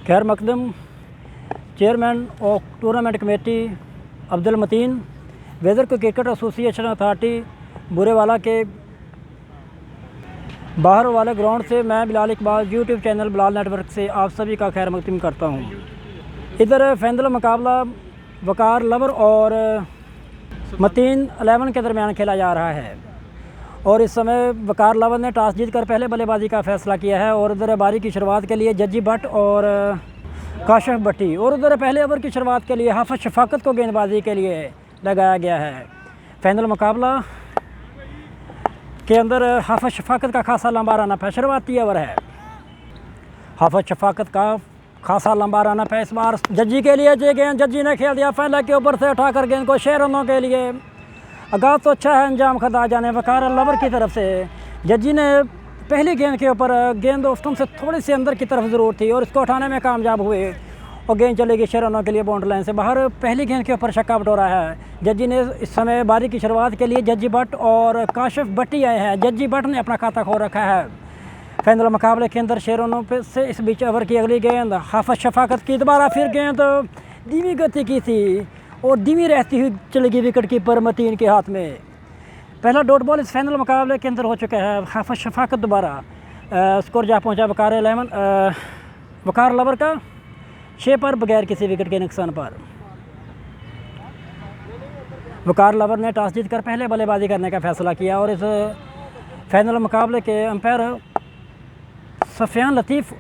खैर मकदम chairman of tournament committee Abdul Matin, वेदर क्रिकेट एसोसिएशन अथॉरिटी बुरेवाला के बाहर वाले ग्राउंड से मैं Bilal Iqbal YouTube channel Bilal network से आप सभी का खैर मकदम करता हूँ। इधर फाइनल मुकाबला वकार लवर और मतीन 11 के दरमियान खेला जा रहा है और इस समय वकार लवर ने टॉस जीतकर पहले बल्लेबाजी का फैसला किया है और उधर बारी की शुरुआत के लिए जज्जी भट्ट और काशिफ भट्टी और उधर पहले ओवर की शुरुआत के लिए हाफिज शफाकत को गेंदबाजी के लिए लगाया गया है। फाइनल मुकाबला के अंदर हाफिज शफाकत का खासा लंबा रन अप है। शुरुआती ओवर है, हाफिज शफाकत का खासा लंबा रन अप है। इस बार जज्जी के लिए ये गेंद जज्जी ने खेल दिया, फैला के ऊपर से उठाकर गेंद को 6 रनों के लिए। आगाज़ तो अच्छा है, अंजाम खदा जाने वकार लवर की तरफ से। जज्जी ने पहली गेंद के ऊपर गेंद ऑफ्टम से थोड़ी सी अंदर की तरफ ज़रूर थी और इसको उठाने में कामयाब हुए और गेंद चलेगी 6 रनों के लिए बाउंड्री लाइन से बाहर। पहली गेंद के ऊपर छक्का बटोरा है। जज्जी ने इस समय बारी की शुरुआत के लिए जज्जी भट्ट और काशिफ भट्टी आए हैं। जज्जी भट्ट ने अपना खाता खो रखा है फाइनल मुकाबले के अंदर 6 रनों पे से। इस बीच ओवर की अगली गेंद हाफिज शफाकत की, दोबारा फिर गेंद धीमी गति की थी और धीमी रहती हुई चलेगी विकेट कीपर मतीन के हाथ में। पहला डॉट बॉल इस फाइनल मुकाबले के अंदर हो चुका है। हाफिज शफाकत दोबारा स्कोर जा पहुंचा वकार लवर का 6 पर बगैर किसी विकेट के नुकसान पर। वकार लवर ने टॉस जीतकर पहले बल्लेबाजी करने का फैसला किया और इस फाइनल मुकाबले के अंपायर सफियान लतीफ़।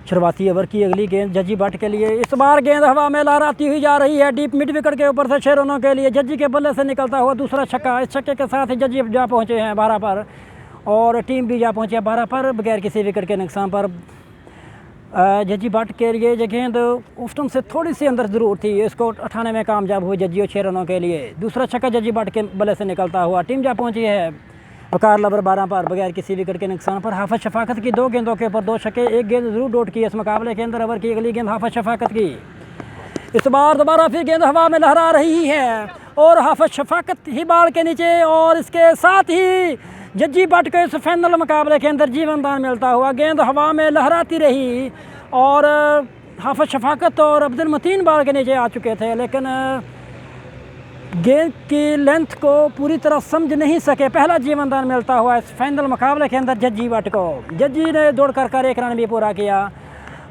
शुरुआती ओवर की अगली गेंद जज्जी भट्ट के लिए। इस बार गेंद हवा में लहराती हुई जा रही है डीप मिड विकेट के ऊपर से 6 रनों के लिए। जज्जी के बल्ले से निकलता हुआ दूसरा छक्का। इस छक्के के साथ ही जज्जी जा पहुंचे हैं 12 पर और टीम भी जा पहुंची है 12 पर बगैर किसी विकेट के नुकसान पर। जज्जी भट्ट के लिए ये गेंद ऑफ्टम से थोड़ी सी अंदर ज़रूर थी, इसको उठाने में कामयाब हुई जज्जी और 6 रनों के लिए। दूसरा छक्का जज्जी भट्ट के बल्ले से निकलता हुआ। टीम जा पहुंची है वकार लवर 12 पर बगैर किसी विकेट के नुकसान पर। हाफिज शफाकत की 2 गेंदों के ऊपर 2 छक्के, 1 गेंद जरूर डॉट की इस मुकाबले के अंदर। ओवर की अगली गेंद हाफिज शफाकत की। इस बार दोबारा फिर गेंद हवा में लहरा रही है और हाफिज शफाकत ही बाल के नीचे और इसके साथ ही जज्जी भट्ट को इस फाइनल मुकाबले के अंदर जीवन दान मिलता हुआ। गेंद हवा में लहराती रही और हाफिज शफाकत और अब्दुल मतीन बाल के नीचे आ चुके थे, लेकिन गेंद की लेंथ को पूरी तरह समझ नहीं सके। पहला जीवन दान मिलता हुआ इस फाइनल मुकाबले के अंदर जज्जी भट्ट को। जज्जी ने दौड़ कर 1 रन भी पूरा किया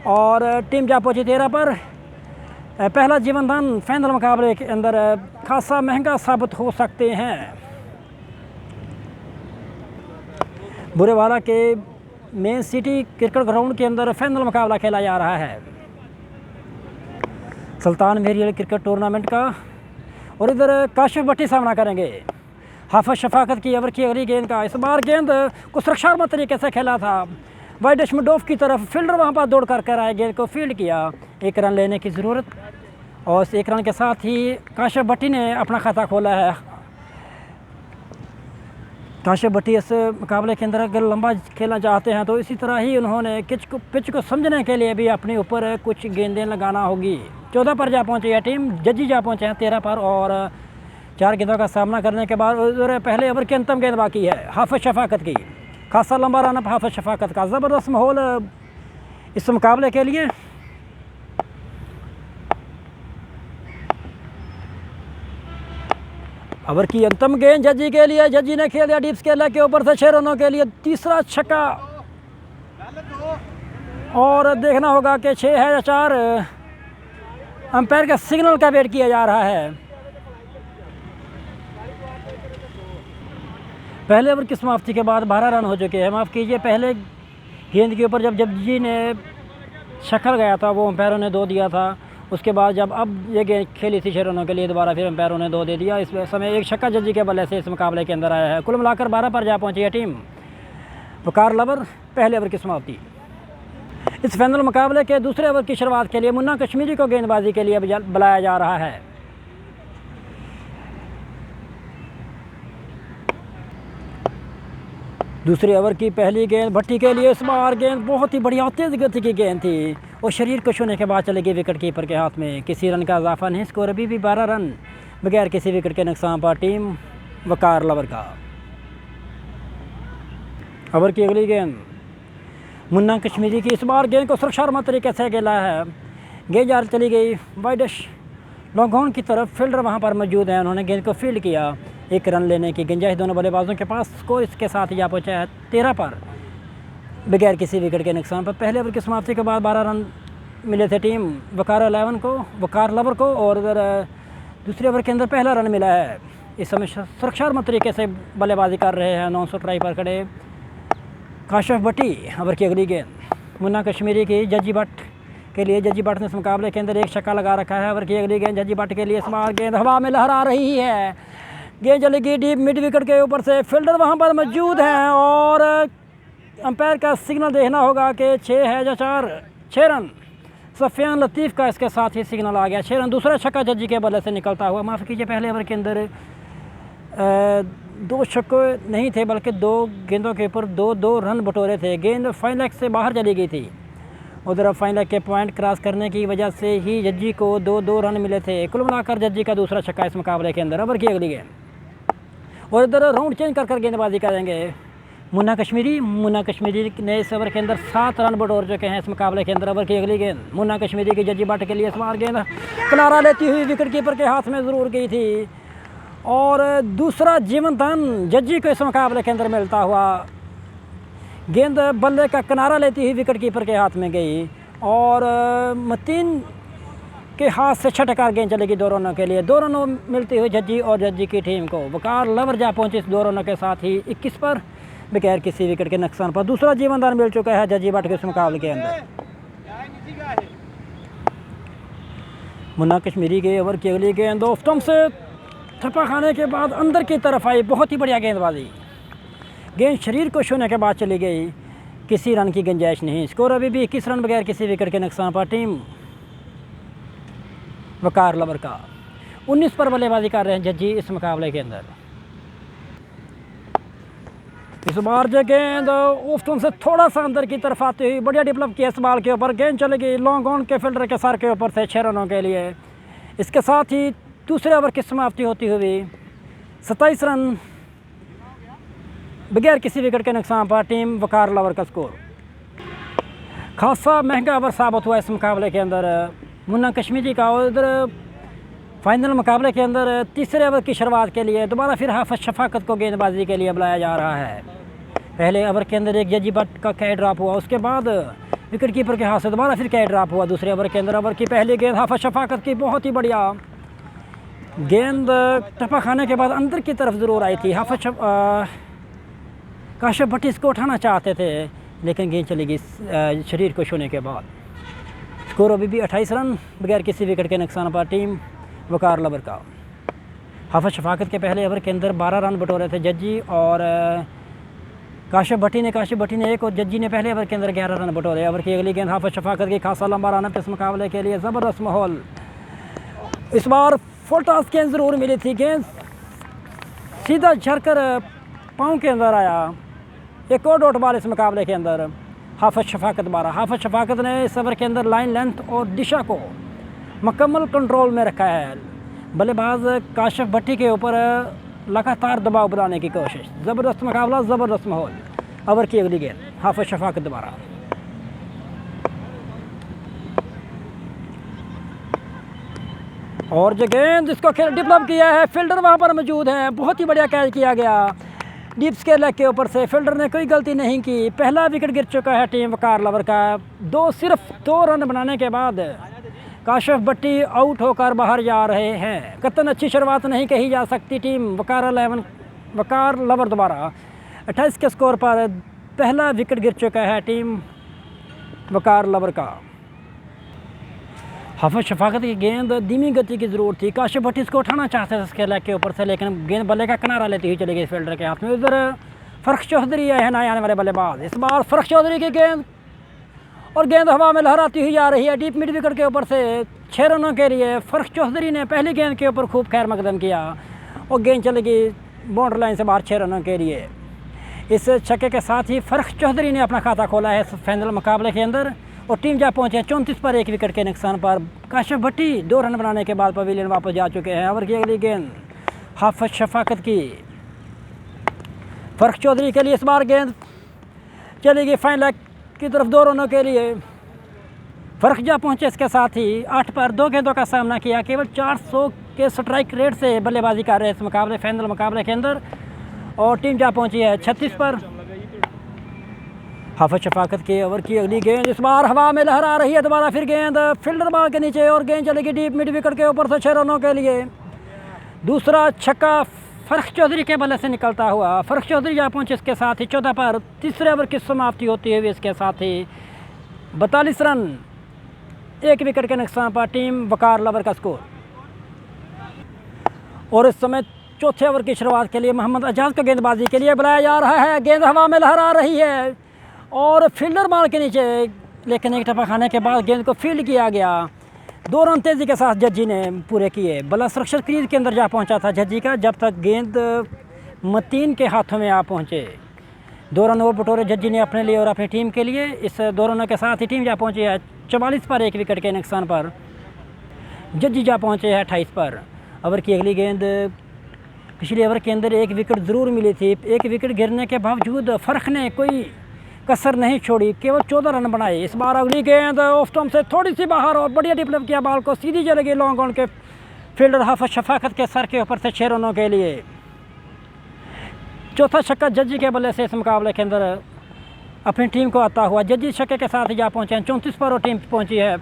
और टीम जा पहुंची 13 पर। पहला जीवन दान फाइनल मुकाबले के अंदर खासा महंगा साबित हो सकते हैं। बुरेवाला के मेन सिटी क्रिकेट ग्राउंड के अंदर फाइनल मुकाबला खेला जा रहा है सुल्तान मेरियल क्रिकेट टूर्नामेंट का और इधर काशिफ भट्टी सामना करेंगे हाफिज शफाकत की। ओवर की अगली गेंद का। इस बार गेंद को सुरक्षात्मक तरीके से खेला था वाइड अशमडोफ की तरफ। फील्डर वहां पर दौड़ कर आए, गेंद को फील्ड किया। 1 रन लेने की ज़रूरत और इस 1 रन के साथ ही काशिफ भट्टी ने अपना खाता खोला है। काशिफ भट्टी इस मुकाबले के अंदर अगर लंबा खेलना चाहते हैं तो इसी तरह ही उन्होंने पिच को समझने के लिए भी अपने ऊपर कुछ गेंदें लगाना होगी। 14 पर जा पहुंची है टीम। जज्जी जा पहुंचे हैं 13 पर और 4 गेंदों का सामना करने के बाद पहले ओवर की अंतिम गेंद बाकी है हाफिज शफाकत की। खासा लंबा रन अप हाफिज शफाकत का। ज़बरदस्त माहौल इस मुकाबले के लिए। ओवर की अंतिम गेंद जज्जी के लिए। जज्जी ने खेल दिया डीप स्केलर के ऊपर से 6 रनों के लिए। तीसरा छक्का और देखना होगा कि 6 है या 4। अंपायर का सिग्नल का वेट किया जा रहा है। पहले ओवर की समाप्ति के बाद 12 रन हो चुके हैं। माफ़ कीजिए, पहले गेंद के ऊपर जब जज्जी ने छक्का गया था वो अंपायरों ने 2 दिया था। उसके बाद जब अब ये गेंद खेली थी 6 रनों के लिए, दोबारा फिर अंपायरों ने 2 दे दिया। इस समय 1 छक्का जज्जी के बल्ले से इस मुकाबले के अंदर आया है। कुल मिलाकर 12 पर जा पहुंची है टीम वकार लवर। पहले ओवर की समाप्ति। इस फाइनल मुकाबले के दूसरे ओवर की शुरुआत के लिए मुन्ना कश्मीरी को गेंदबाजी के लिए बुलाया जा रहा है। दूसरे ओवर की पहली गेंद भट्टी के लिए। इस बार गेंद बहुत ही बढ़िया तेज गति की गेंद थी और शरीर को छूने के बाद चलेगी विकेट कीपर के हाथ में। किसी रन का इजाफा नहीं। स्कोर अभी भी 12 रन बगैर किसी विकेट के नुकसान पर टीम वकार लवर का। ओवर की अगली गेंद मुन्ना कश्मीरी की इस बार गेंद को सुरक्षात्मक तरीके से खेला है। गेंद यार चली गई वाइडिश लॉन्ग ऑन की तरफ। फील्डर वहां पर मौजूद हैं, उन्होंने गेंद को फील्ड किया। एक रन लेने की गुंजाइश दोनों बल्लेबाजों के पास। स्कोर इसके साथ ही जा पहुँचा है 13 पर बगैर किसी विकेट के नुकसान पर। पहले ओवर की समाप्ति के बाद 12 रन मिले थे टीम वकार लवर को और उधर दूसरे ओवर के अंदर पहला रन मिला है। इस समय सुरक्षात्मक तरीके से बल्लेबाजी कर रहे हैं नॉन स्ट्राइक पर खड़े काशिफ भट्टी। ओवर की अगली गेंद मुन्ना कश्मीरी की जज्जी भट्ट के लिए। जज्जी भट्ट ने इस मुकाबले के अंदर एक छक्का लगा रखा है। ओवर की अगली गेंद जज्जी भट्ट के लिए। इस बार गेंद हवा में लहरा रही है। गेंद चलेगी डीप मिड विकेट के ऊपर से। फील्डर वहां पर मौजूद हैं और अंपायर का सिग्नल देखना होगा कि 6 है या 4। 6 रन सफ़ियान लतीफ़ का इसके साथ ही सिग्नल आ गया। 6 रन। दूसरा छक्का जज्जी के बल्ले से निकलता हुआ। माफ़ कीजिए, पहले ओवर के अंदर 2 छक्के नहीं थे बल्कि 2 गेंदों के ऊपर 2 रन बटोरे थे। गेंद फाइन लेग से बाहर चली गई थी। उधर फाइन लेग के पॉइंट क्रॉस करने की वजह से ही जज्जी को 2 रन मिले थे। कुल मिलाकर जज्जी का दूसरा छक्का इस मुकाबले के अंदर। ओवर की अगली गेंद और इधर राउंड चेंज कर गेंदबाजी करेंगे मुन्ना कश्मीरी ने इस ओवर के अंदर 7 रन बटोर चुके हैं इस मुकाबले के अंदर। ओवर की अगली गेंद मुन्ना कश्मीरी की जज्जी भट्ट के लिए। इस बार गेंद किनारा लेती हुई विकेट कीपर के हाथ में ज़रूर गई थी और दूसरा जीवन दान जज्जी को इस मुकाबले के अंदर मिलता हुआ। गेंद बल्ले का किनारा लेती हुई विकेट कीपर के हाथ में गई और मतीन के हाथ से छटकार गेंद चलेगी 2 रनों के लिए। 2 रनों मिलती हुई जज्जी और जज्जी की टीम को। वकार लवर जा पहुंचे इस 2 रनों के साथ ही 21 पर बगैर किसी विकेट के नुकसान पर। दूसरा जीवनदान मिल चुका है जज्जी भट्ट के इस मुकाबले के अंदर। मुन्ना कश्मीरी के ओवर की अगली गेंद ऑफ स्टंप से थप्पा खाने के बाद अंदर की तरफ आई। बहुत ही बढ़िया गेंदबाजी। गेंद शरीर को छूने के बाद चली गई। किसी रन की गुंजाइश नहीं। स्कोर अभी भी 21 रन बगैर किसी विकेट के नुकसान पर। टीम वकार लवर का 19 पर बल्लेबाजी कर रहे हैं जज्जी इस मुकाबले के अंदर। इस बार जो गेंद ऑफ स्टंप से थोड़ा सा अंदर की तरफ आती हुई बढ़िया डेवलप किया इस बॉल के ऊपर। गेंद चलेगी लॉन्ग ऑन के फील्डर के सर के ऊपर से 6 रनों के लिए। इसके साथ ही दूसरे ओवर की समाप्ति होती हुई 27 रन बगैर किसी विकेट के नुकसान पर। टीम वकार लवर का स्कोर खासा महंगा ओवर साबित हुआ इस मुकाबले के अंदर मुन्ना कश्मीरी का। और इधर फाइनल मुकाबले के अंदर तीसरे ओवर की शुरुआत के लिए दोबारा फिर हाफिज शफाकत को गेंदबाजी के लिए बुलाया जा रहा है। पहले ओवर के अंदर एक जज्जी भट्ट का कैच ड्रॉप हुआ, उसके बाद विकेट कीपर के हाथ से दोबारा फिर कैच ड्रॉप हुआ दूसरे ओवर के अंदर। ओवर की पहली गेंद हाफिज शफाकत की बहुत ही बढ़िया गेंद टप्पा खाने के बाद अंदर की तरफ ज़रूर आई थी। हाफिज काशिफ भट्टी इसको उठाना चाहते थे लेकिन गेंद चली गई शरीर को छूने के बाद। स्कोर अभी भी 28 रन बगैर किसी विकेट के नुकसान पर। टीम वकार लवर का। हाफिज शफाकत के पहले ओवर के अंदर 12 रन बटोरे थे जज्जी और काशिफ भट्टी ने 1 और जज्जी ने पहले ओवर के अंदर 11 रन बटोरे। ओवर की अगली गेंद हाफिज शफाकत की खासा लंबा रन इस मुकाबले के लिए। ज़बरदस्त माहौल। इस बार फुल टॉस गेंद ज़रूर मिली थी। गेंद सीधा झरकर पाँव के अंदर आया। एक और डॉट बॉल इस मुकाबले के अंदर। हाफिज शफाकत 12। हाफिज शफाकत ने इस ओवर के अंदर लाइन लेंथ और दिशा को मुकम्मल कंट्रोल में रखा है। बल्लेबाज काशिफ भट्टी के ऊपर लगातार दबाव बनाने की कोशिश। ज़बरदस्त मुकाबला, ज़बरदस्त माहौल। ओवर की अगली गेंद हाफिज शफाकत 12। और जो गेंद जिसको डेवलप किया है फील्डर वहाँ पर मौजूद है। बहुत ही बढ़िया कैच किया गया डीप स्केयर लेग के ऊपर से। फील्डर ने कोई गलती नहीं की। पहला विकेट गिर चुका है टीम वकार लवर का। सिर्फ 2 रन बनाने के बाद काशिफ भट्टी आउट होकर बाहर जा रहे हैं। कतन अच्छी शुरुआत नहीं कही जा सकती टीम वकार लवर द्वारा। 28 के स्कोर पर पहला विकेट गिर चुका है टीम वकार लवर का। हाफिज शफाकत की गेंद धीमी गति की ज़रूरत थी। काशिफ भट्टी इसको उठाना चाहते थे उसके लेग के ऊपर से लेकिन गेंद बल्ले का किनारा लेती हुई चली गई फील्डर के हाथ में। उधर फर्ख चौधरी है नए आने वाले बल्लेबाज। इस बार फर्ख चौधरी की गेंद और गेंद हवा में लहराती हुई आ रही है डीप मिड विकेट के ऊपर से 6 रनों के लिए। फर्ख चौधरी ने पहली गेंद के ऊपर खूब खैर मकदम किया और गेंद चली गई बाउंड्री लाइन से बाहर 6 रनों के लिए। इस छक्के के साथ ही फर्ख चौधरी ने अपना खाता खोला है इस फाइनल मुकाबले के अंदर और टीम जा पहुंचे 34 पर 1 विकेट के नुकसान पर। काशिफ भट्टी 2 रन बनाने के बाद पवेलियन वापस जा चुके हैं। ओवर की अगली गेंद हाफिज शफाकत की फर्ख चौधरी के लिए। इस बार गेंद चली गई फाइन लेग की तरफ 2 रनों के लिए फ़र्क जा पहुँचे। इसके साथ ही 8 पर 2 गेंदों का सामना किया, केवल 400 के स्ट्राइक रेट से बल्लेबाजी कर रहे हैं इस मुकाबले फाइनल मुकाबले के अंदर, और टीम जा पहुँची है 36 पर। हाफिज शफाकत के ओवर की अगली गेंद इस बार हवा में लहरा रही है, दोबारा फिर गेंद फील्डर बॉल के नीचे और गेंद चलेगी डीप मिड विकेट के ऊपर से 6 रनों के लिए। दूसरा छक्का फ़र्क चौधरी के बल्ले से निकलता हुआ, फ़र्क चौधरी जा पहुँचे इसके साथ ही 14 पर। तीसरे ओवर की समाप्ति होती हुई इसके साथ ही 42 रन 1 विकेट के नुकसान पर टीम वकार लवर का स्कोर। और इस समय चौथे ओवर की शुरुआत के लिए मोहम्मद एजाज को गेंदबाजी के लिए बुलाया जा रहा है। गेंद हवा में लहरा रही है और फील्डर बॉल के नीचे, लेकिन एक टप्पा खाने के बाद गेंद को फील्ड किया गया। 2 रन तेज़ी के साथ जज्जी ने पूरे किए। बल्ला सुरक्षित क्रीज के अंदर जा पहुंचा था जज्जी का, जब तक गेंद मतीन के हाथों में आ पहुंचे। 2 रन और बटोरे जज्जी ने अपने लिए और अपनी टीम के लिए। इस 2 रनों के साथ ही टीम जा पहुंची है 44 पर 1 विकेट के नुकसान पर। जज्जी जा पहुंचे हैं 28 पर। ओवर की अगली गेंद, पिछले ओवर के अंदर 1 विकेट ज़रूर मिली थी। 1 विकेट गिरने के बावजूद फ़र्क ने कोई कसर नहीं छोड़ी, केवल 14 रन बनाए। इस बार अगली गेंद ऑफ स्टंप से थोड़ी सी बाहर और बढ़िया डिप्लेप किया, बॉल को सीधी चलेगी लॉन्ग ऑन के फील्डर हाफिज शफाकत के सर के ऊपर से 6 रनों के लिए। चौथा छक्का जज्जी के बल्ले से इस मुकाबले के अंदर अपनी टीम को आता हुआ। जज्जी छक्के के साथ ही जा पहुँचे हैं 34 पर और टीम पहुँची है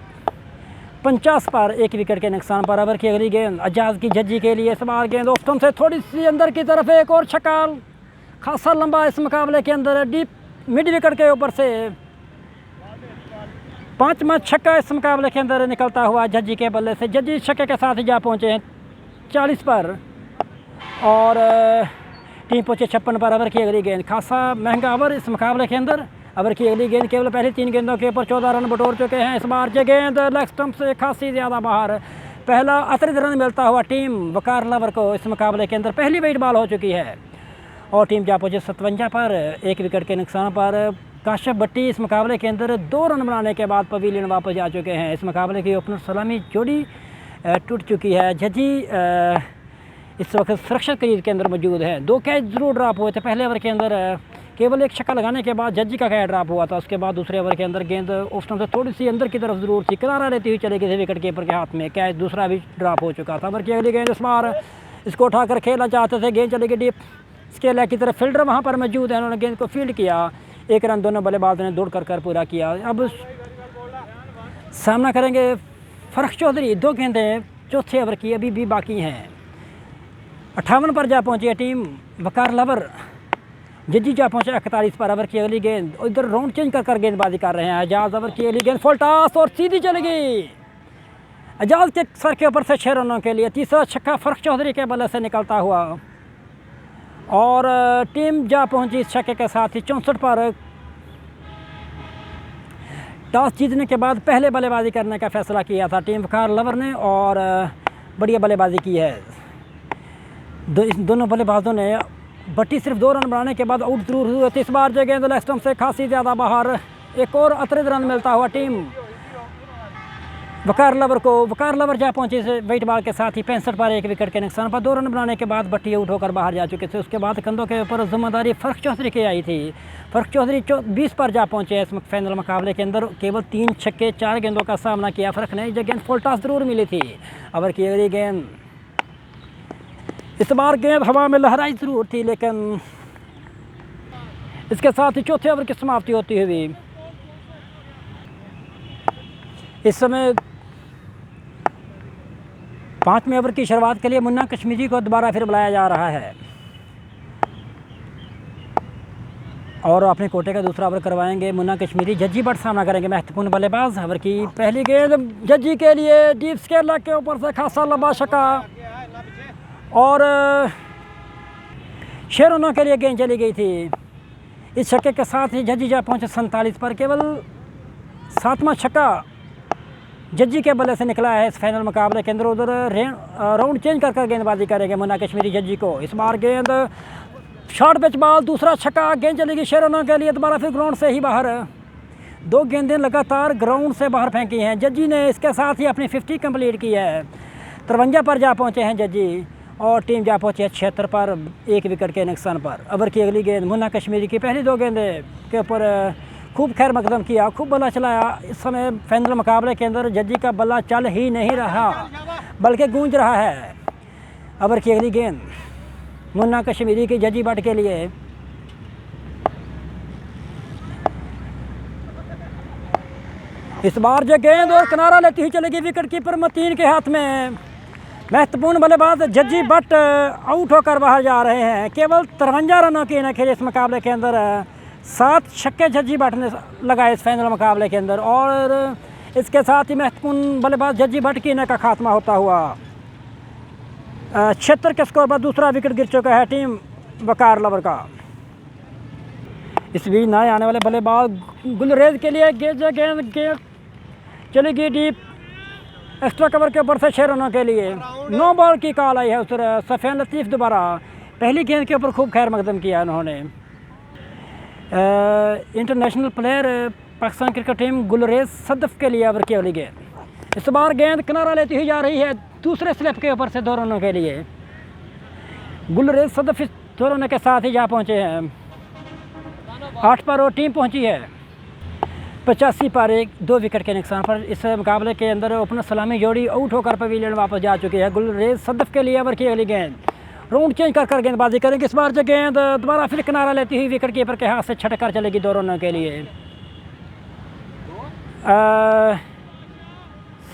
50 पर 1 विकेट के नुकसान पर। ओवर की अगली गेंद एजाज की जज्जी के लिए। इस बार गेंद ऑफ स्टंप से थोड़ी सी अंदर की तरफ, एक और छक्का खासा लंबा इस मुकाबले के अंदर डीप मिड विकेट के ऊपर से। 5वां छक्का इस मुकाबले के अंदर निकलता हुआ जज्जी के बल्ले से। जज्जी छक्के के साथ ही जा पहुँचे हैं 40 पर और टीम पहुँचे 56 पर। ओवर की अगली गेंद, खासा महंगा ओवर इस मुकाबले के अंदर। ओवर की अगली गेंद, केवल पहली 3 गेंदों के ऊपर 14 रन बटोर चुके हैं। इस बार जो गेंद लेग स्टंप से खासी ज़्यादा बाहर, पहला अतिरिक्त रन मिलता हुआ टीम वकार लवर को इस मुकाबले के अंदर। पहली वाइड बॉल हो चुकी है और टीम जा पहुँचे 57 पर 1 विकेट के नुकसान पर। काशिफ भट्टी इस मुकाबले के अंदर 2 रन बनाने के बाद पवेलियन वापस जा चुके हैं। इस मुकाबले की ओपनर सलामी जोड़ी टूट चुकी है। जज्जी इस वक्त सुरक्षित क्रीज के अंदर मौजूद है। 2 कैच ज़रूर ड्रॉप हुए थे पहले ओवर के अंदर, केवल 1 छक्का लगाने के बाद जज्जी का कैच ड्रॉप हुआ था। उसके बाद दूसरे ओवर के अंदर गेंद ऑफ स्टंप से थोड़ी सी अंदर की तरफ ज़रूर थी, किनारा लेती हुई चली गई थी विकेट कीपर के हाथ में। कैच दूसरा भी ड्रॉप हो चुका था। ओवर की अगली गेंद, इस बार इसको उठाकर खेलना चाहते थे, गेंद चलेगी डीप इसके लेग की तरफ। फील्डर वहाँ पर मौजूद है, उन्होंने गेंद को फील्ड किया। 1 रन दोनों बल्लेबाजों ने दौड़ कर पूरा किया। अब सामना करेंगे फ़र्क चौधरी। 2 गेंदें चौथे ओवर की अभी भी बाकी हैं। 58 पर जा पहुँची है टीम वकार लवर। जज्जी जा पहुँचे 41 पर। ओवर की अगली गेंद, इधर राउंड चेंज कर गेंदबाजी कर रहे हैं एजाज। ओवर की अगली गेंद फुल टॉस और सीधी चलेगी एजाज के सर के ऊपर से 6 रनों के लिए। तीसरा छक्का फ़र्क चौधरी के बल्ले से निकलता हुआ और टीम जा पहुंची इस छक्के के साथ ही 64 पर। टॉस जीतने के बाद पहले बल्लेबाजी करने का फैसला किया था टीम वकार लवर ने और बढ़िया बल्लेबाजी की है। दोनों बल्लेबाजों ने। भट्टी सिर्फ 2 रन बनाने के बाद आउट जरूर हुए थे। इस बार जो गेंद लेग स्टंप से खासी ज़्यादा बाहर, एक और अतिरिक्त रन मिलता हुआ टीम वकार लवर को। वकार लवर जा पहुंचे से वाइट बॉल के साथ ही 65 पर 1 विकेट के नुकसान पर। 2 रन बनाने के बाद भट्टी आउट होकर बाहर जा चुके थे। उसके बाद कंधों के ऊपर जिम्मेदारी फ़र्क चौधरी की आई थी। फ़र्क चौधरी 20 पर जा पहुंचे इस फाइनल मुकाबले के अंदर। केवल 3 छक्के 4 गेंदों का सामना किया फ़र्क ने। जो गेंद फुल टॉस ज़रूर मिली थी। ओवर की अगली गेंद, इस बार गेंद हवा में लहराई ज़रूर थी, लेकिन इसके साथ ही चौथे ओवर की समाप्ति होती हुई इस समय 5वें ओवर की शुरुआत के लिए मुन्ना कश्मीरी को दोबारा फिर बुलाया जा रहा है और अपने कोटे का दूसरा ओवर करवाएंगे मुन्ना कश्मीरी। जज्जी बट सामना करेंगे महत्वपूर्ण बल्लेबाज। ओवर की पहली गेंद जज्जी के लिए डीप स्केयर लेग के ऊपर से खासा लंबा छक्का और 6 रनों के लिए गेंद चली गई थी। इस छक्के के साथ ही जज्जी जा पहुँचे 47 पर। केवल 7वां छक्का जज्जी के बल्ले से निकला है इस फाइनल मुकाबले के अंदर। उधर राउंड चेंज कर गेंदबाजी करेंगे मुन्ना कश्मीरी जज्जी को। इस बार गेंद शॉर्ट पिच बॉल, दूसरा छक्का, गेंद चलेगी 6 रनों के लिए। दोबारा फिर ग्राउंड से ही बाहर। 2 गेंदें लगातार ग्राउंड से बाहर फेंकी हैं जज्जी ने। इसके साथ ही अपनी 50 कंप्लीट की है। 53 पर जा पहुँचे हैं जज्जी और टीम जा पहुँची है 76 पर 1 विकेट के नुकसान पर। ओवर की अगली गेंद मुन्ना कश्मीरी की पहली 2 गेंदें के ऊपर खूब खैर मकदम किया, खूब बल्ला चलाया। इस समय फाइनल मुकाबले के अंदर जज्जी का बल्ला चल ही नहीं रहा बल्कि गूंज रहा है। ओवर की अगली गेंद मुन्ना कश्मीरी की जज्जी बट के लिए। इस बार जो गेंद और किनारा लेती हुई चलेगी विकेट कीपर मतीन के हाथ में। महत्वपूर्ण बल्लेबाज जज्जी बट आउट होकर बाहर जा रहे हैं। केवल 53 रनों की इन्हें खेले इस मुकाबले के अंदर। 7 छक्के जज्जी बट ने लगाए इस फाइनल मुकाबले के अंदर और इसके साथ ही महत्वपूर्ण बल्लेबाज जज्जी बट की इन्हें का खात्मा होता हुआ 76 के स्कोर पर दूसरा विकेट गिर चुका है टीम वकार लवर का। इस बीच नए आने वाले बल्लेबाज गुलरेज के लिए गेंद चलेगी डीप एक्स्ट्रा कवर के ऊपर से 6 रनों के लिए। 9 बॉल की कॉल आई है उस सफ़ियान लतीफ़ दोबारा। पहली गेंद के ऊपर खूब खैर मकदम किया उन्होंने। International player Pakistan cricket team Gulrez Sadaf के लिए ओवर की अगली गेंद। इस बार गेंद किनारा लेती हुई जा रही है दूसरे स्लिप के ऊपर से 2 रनों के लिए। गुलरेज सदफ़ इस 2 रनों के साथ ही जा पहुँचे हैं। 8 पर और टीम पहुँची है 85 पर 2 विकेट के नुकसान पर। इस मुकाबले के अंदर ओपनर सलामी जोड़ी आउट होकर पवेलियन वापस जा चुकी है। गुलरेज सदफ़ के लिए ओवर की अगली गेंद। राउंड चेंज कर गेंदबाजी करेंगे। इस बार जो गेंद दोबारा फिर किनारा लेती हुई विकेट कीपर के हाथ से छट कर चलेगी 2 रनों के लिए।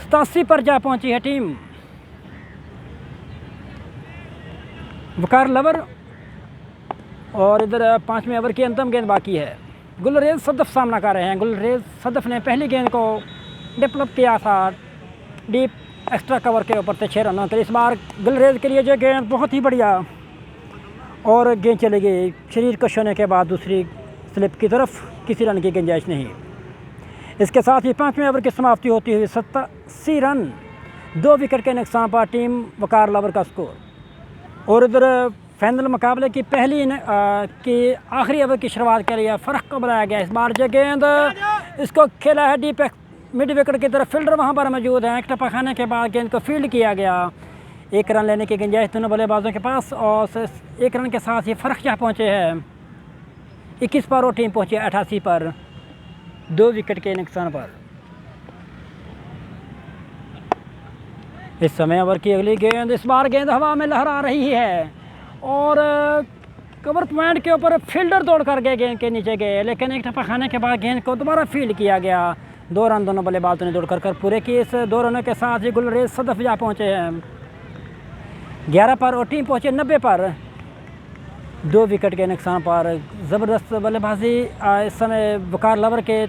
87 पर जा पहुंची है टीम वकार लवर और इधर 5वें ओवर की अंतिम गेंद बाकी है। गुलरेज सदफ़ सामना कर रहे हैं। गुलरेज सदफ़ ने पहली गेंद को डेवलप किया था डीप एक्स्ट्रा कवर के ऊपर से 6 रनों के लिए। इस बार गुलरेज के लिए जो गेंद बहुत ही बढ़िया और गेंद चलेगी शरीर कश होने के बाद दूसरी स्लिप की तरफ, किसी रन की गुंजाइश नहीं। इसके साथ ही 5वें ओवर की समाप्ति होती हुई 87 रन 2 विकेट के नुकसान पर टीम वकार लवर का स्कोर। और इधर फाइनल मुकाबले की पहली की आखिरी ओवर की शुरुआत के लिए फ़र्क को बनाया गया। इस बार जो गेंद इसको खेला है डीप मिड विकेट की तरफ। फील्डर वहां पर मौजूद है। एक टप्पा खाने के बाद गेंद को फील्ड किया गया। 1 रन लेने की गुंजाइश दोनों बल्लेबाजों के पास और 1 रन के साथ ही फ़र्क यहाँ पहुँचे हैं 21 पर और टीम पहुँची 88 पर 2 विकेट के नुकसान पर। इस समय ओवर की अगली गेंद। इस बार गेंद हवा में लहरा रही है और कवर पॉइंट के ऊपर फील्डर दौड़ कर गए गेंद के नीचे गए, लेकिन एक टप्पा खाने के बाद गेंद को दोबारा फील्ड किया गया। 2 रन दोनों बल्लेबाजों ने दौड़ कर पूरे किए। इस 2 रनों के साथ ही गुलरेज सदफ़ जा पहुँचे हैं 11 पर और टीम पहुँचे 90 पर 2 विकेट के नुकसान पर। ज़बरदस्त बल्लेबाजी इस समय वकार लवर के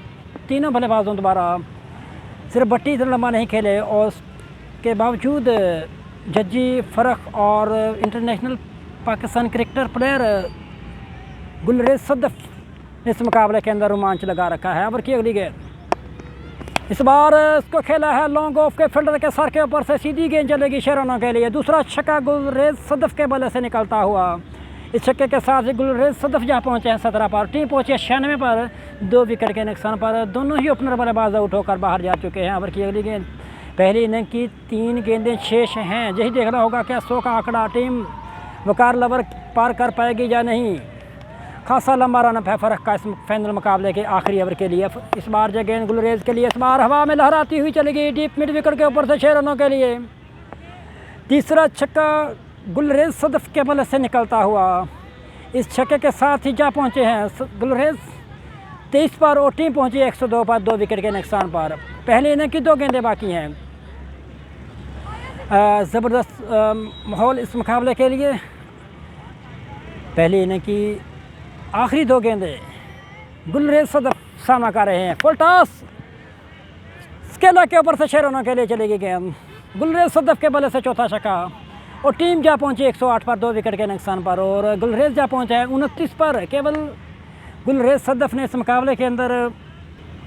तीनों बल्लेबाजों द्वारा। सिर्फ बट्टी इतना लंबा नहीं खेले और उसके बावजूद जज्जी फ़र्क और international Pakistan cricketer player Gulrez Sadaf ने इस मुकाबले के अंदर रोमांच लगा रखा है। ओवर की अगली गेंद। इस बार इसको खेला है लॉन्ग ऑफ के फील्डर के सर के ऊपर से सीधी गेंद चलेगी 6 रनों के लिए। दूसरा छक्का गुलरेज सदफ़ के बल्ले से निकलता हुआ। इस छक्के के साथ ही गुलरेज सदफ़ जहाँ पहुँचे हैं 17 पर। टीम पहुँची है 96 पर 2 विकेट के नुकसान पर। दोनों ही ओपनर बल्लेबाज आउट होकर बाहर जा चुके हैं। ओवर की अगली गेंद। पहली इनिंग की 3 गेंदें शेष हैं। यही देखना होगा क्या 100 का आंकड़ा टीम वकार लवर पार कर पाएगी या नहीं। खासा लंबा रन है फ़र्क का इस फाइनल मुकाबले के आखिरी ओवर के लिए। इस बार जो गेंद गुलरेज के लिए इस बार हवा में लहराती हुई चलेगी डीप मिड विकेट के ऊपर से 6 रनों के लिए। तीसरा छक्का गुलरेज सदफ़ के बल्ले से निकलता हुआ। इस छक्के के साथ ही जा पहुँचे हैं गुलरेज 23 पर और टीम पहुँची 102 पर 2 विकेट के नुकसान पर। पहले इनिंग की 2 गेंदें बाकी हैं। ज़बरदस्त माहौल इस मुकाबले के लिए। पहली इनिंग की आखिरी 2 गेंदें गुलरेज सदफ़ सामना कर रहे हैं। फुल टॉस स्केला के ऊपर से 6 रनों के लिए चलेगी गेंद। गुलरेज सदफ़ के बल्ले से चौथा छक्का और टीम जा पहुंची 108 पर 2 विकेट के नुकसान पर। और गुलरेज जा पहुंचा है 29 पर। केवल गुलरेज सदफ़ ने इस मुकाबले के अंदर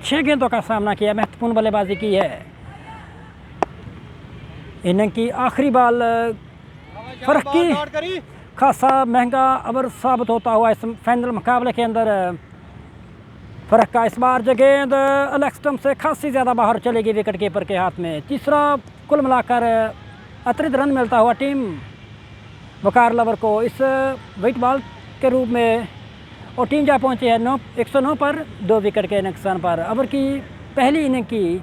6 गेंदों का सामना किया, महत्वपूर्ण बल्लेबाजी की है। इनिंग की आखिरी बॉल फ़र्क की खासा महंगा ओवर साबित होता हुआ इस फाइनल मुकाबले के अंदर फ़र्क का। इस बार जो गेंद एलेक्स स्टम्प से खासी ज़्यादा बाहर चलेगी विकेट कीपर के हाथ में। तीसरा कुल मिलाकर अतिरिक्त रन मिलता हुआ टीम वकार लवर को इस वाइट बॉल के रूप में और टीम जा पहुंची है 109 पर 2 विकेट के नुकसान पर। ओवर की पहली इनिंग की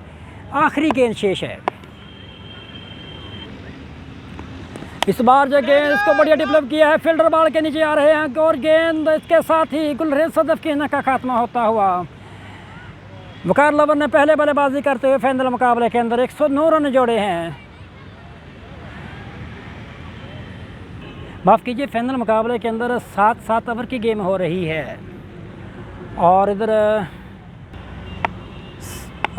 आखिरी गेंद शेष है। इस बार जो गेंद इसको बढ़िया डेवलप किया है, फील्डर बॉल के नीचे आ रहे हैं और गेंद इसके साथ ही गुलरेज सदफ की इनिंग का खात्मा होता हुआ। वकार लवर ने पहले बल्लेबाजी करते हुए फाइनल मुकाबले के अंदर 109 रन जोड़े हैं। माफ़ कीजिए, फाइनल मुकाबले के अंदर 7 ओवर की गेम हो रही है और इधर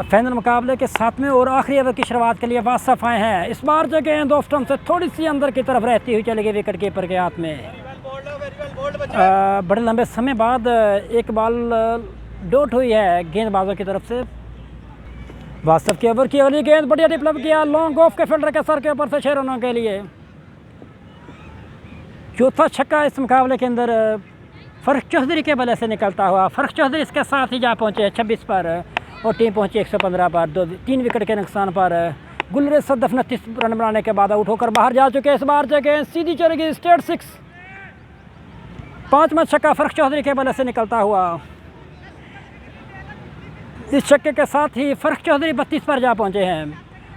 फाइनल मुकाबले के 7वें और आखिरी ओवर की शुरुआत के लिए वासफ आए हैं। इस बार जो गेंद ऑफ स्टंप से थोड़ी सी अंदर की तरफ रहती हुई चली गई विकेट कीपर के हाथ में। बड़े लंबे समय बाद एक बॉल डॉट हुई है गेंदबाजों की तरफ से। वासफ के ओवर की अगली गेंद बढ़िया डेवलप किया लॉन्ग ऑफ के फील्डर के सर के ऊपर से 6 रनों के लिए। चौथा छक्का इस मुकाबले के अंदर फ़र्क चौधरी के बल्ले से निकलता हुआ। फ़र्क चौधरी इसके साथ ही जा पहुँचे 26 पर और टीम पहुंची 115 पर 3 विकेट के नुकसान पर। गुलरेज सदफ 29 रन बनाने के बाद आउट होकर बाहर जा चुके। इस बार जो गेंद सीधी चली गई स्ट्रेट 6। 5वां छक्का फ़र्क चौधरी के बल्ले से निकलता हुआ। इस छक्के के साथ ही फ़र्क चौधरी 32 पर जा पहुंचे हैं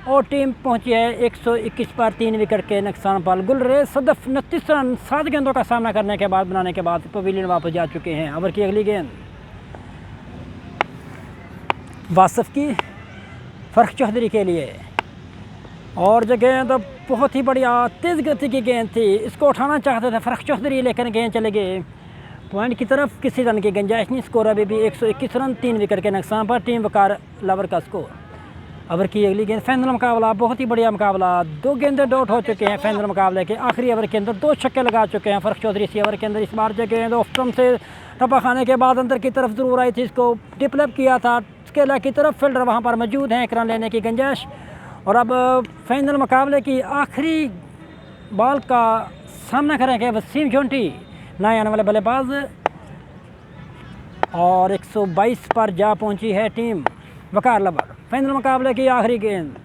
और टीम पहुंची है 121 पर 3 विकेट के नुकसान पर। गुलरेज सदफ 29 रन 7 गेंदों का सामना करने के बाद बनाने के बाद पवेलियन वापस जा चुके हैं। ओवर की अगली गेंद वासफ की फ़र्क चौधरी के लिए और जो गेंद बहुत ही बढ़िया तेज़ गति की गेंद थी, इसको उठाना चाहते थे फ़र्क चौधरी लेकिन गेंद चले गए पॉइंट की तरफ। किसी रन की गुंजाइश नहीं। स्कोर अभी भी 121 रन 3 विकेट के नुकसान पर। टीम वकार लवर का स्कोर। ओवर की अगली गेंद फाइनल मुकाबला बहुत ही बढ़िया मुकाबला। 2 गेंदें डॉट हो चुके हैं फाइनल मुकाबले के आखिरी ओवर के अंदर। 2 छक्के लगा चुके हैं फ़र्क चौधरी इसी ओवर के अंदर। इस बार जो गेंद ऑफ स्टंप से टप्पा खाने के बाद अंदर की तरफ ज़रूर आई थी, इसको डिपलप किया था स्केला की तरफ। फील्डर वहां पर मौजूद हैं, एक रन लेने की गुंजाइश। और अब फाइनल मुकाबले की आखिरी बॉल का सामना करेंगे वसीम झोंटी, नए आने वाले बल्लेबाज। और 122 पर जा पहुंची है टीम वकार लवर। फाइनल मुकाबले की आखिरी गेंद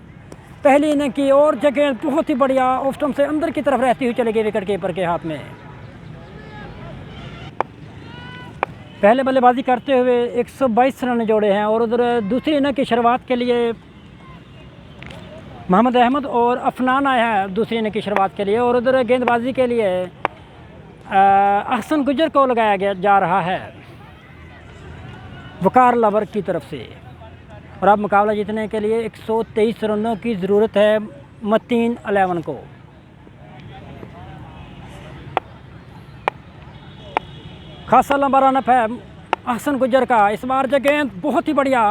पहली इनिंग की और जो गेंद बहुत ही बढ़िया ऑफ स्टंप से अंदर की तरफ रहती हुई चली गई विकेट कीपर के हाथ में। पहले बल्लेबाजी करते हुए 122 रन जोड़े हैं और उधर दूसरी इनिंग की शुरुआत के लिए मोहम्मद अहमद और अफनान आए हैं दूसरी इनिंग की शुरुआत के लिए। और उधर गेंदबाजी के लिए अहसन गुजर को लगाया जा रहा है वकार लवर की तरफ से। और अब मुकाबला जीतने के लिए 123 रनों की ज़रूरत है मतीन 11 को। खासा लंबा रनअप है अहसन गुजर का। इस बार जो गेंद बहुत ही बढ़िया